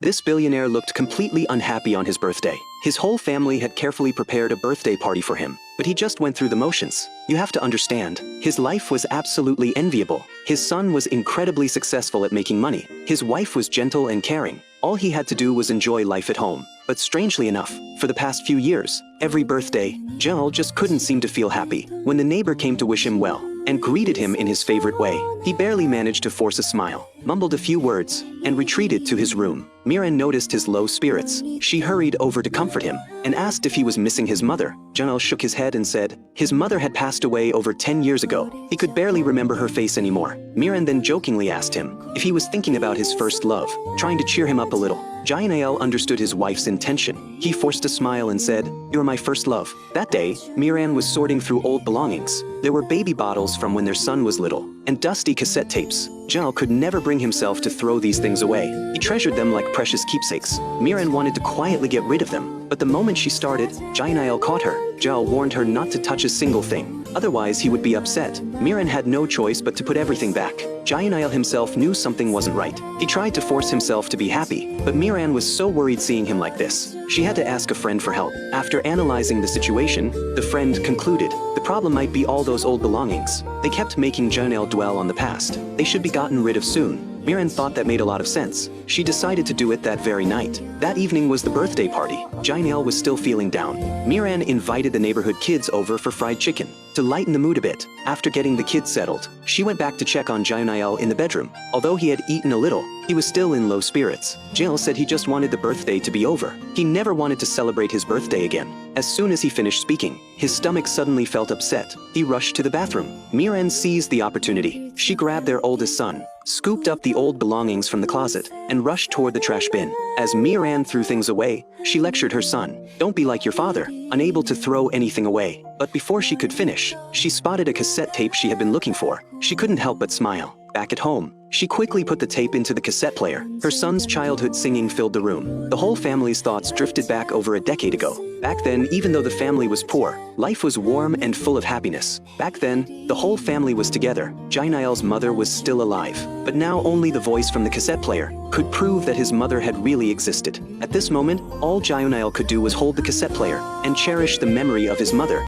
This billionaire looked completely unhappy on his birthday. His whole family had carefully prepared a birthday party for him, but he just went through the motions. You have to understand, his life was absolutely enviable. His son was incredibly successful at making money. His wife was gentle and caring. All he had to do was enjoy life at home. But strangely enough, for the past few years, every birthday, Jinyile just couldn't seem to feel happy. When the neighbor came to wish him well and greeted him in his favorite way, he barely managed to force a smile, mumbled a few words, and retreated to his room. Jinyile noticed his low spirits. She hurried over to comfort him and asked if he was missing his mother. Jinyile shook his head and said his mother had passed away over 10 years ago. He could barely remember her face anymore. Jinyile then jokingly asked him if he was thinking about his first love, trying to cheer him up a little. Jinyile understood his wife's intention. He forced a smile and said, "You're my first love." That day, Jinyile was sorting through old belongings. There were baby bottles from when their son was little, and dusty cassette tapes. Jinyile could never bring himself to throw these things away. He treasured them like precious keepsakes. Jinyile wanted to quietly get rid of them, but the moment she started, Jinyile caught her. Jinyile warned her not to touch a single thing, otherwise he would be upset. Jinyile had no choice but to put everything back. Jinyile himself knew something wasn't right. He tried to force himself to be happy, but Jinyile was so worried seeing him like this. She had to ask a friend for help. After analyzing the situation, the friend concluded the problem might be all those old belongings. They kept making Jinyile dwell on the past. They should be gotten rid of soon. Jinyile thought that made a lot of sense. She decided to do it that very night. That evening was the birthday party. Jinyile was still feeling down. Jinyile invited the neighborhood kids over for fried chicken to lighten the mood a bit. After getting the kids settled, she went back to check on Jinyile in the bedroom. Although he had eaten a little, he was still in low spirits. Jinyile said he just wanted the birthday to be over. He never wanted to celebrate his birthday again. As soon as he finished speaking, his stomach suddenly felt upset. He rushed to the bathroom. Jinyile seized the opportunity. She grabbed their oldest son, scooped up the old belongings from the closet, and rushed toward the trash bin. As Jinyile threw things away, she lectured her son, "Don't be like your father," unable to throw anything away. But before she could finish, she spotted a cassette tape she had been looking for. She couldn't help but smile. Back at home, she quickly put the tape into the cassette player. Her son's childhood singing filled the room. The whole family's thoughts drifted back over a decade ago. Back then, even though the family was poor, life was warm and full of happiness. Back then, the whole family was together. Jinyle's mother was still alive. But now only the voice from the cassette player could prove that his mother had really existed. At this moment, all Jinyile could do was hold the cassette player and cherish the memory of his mother.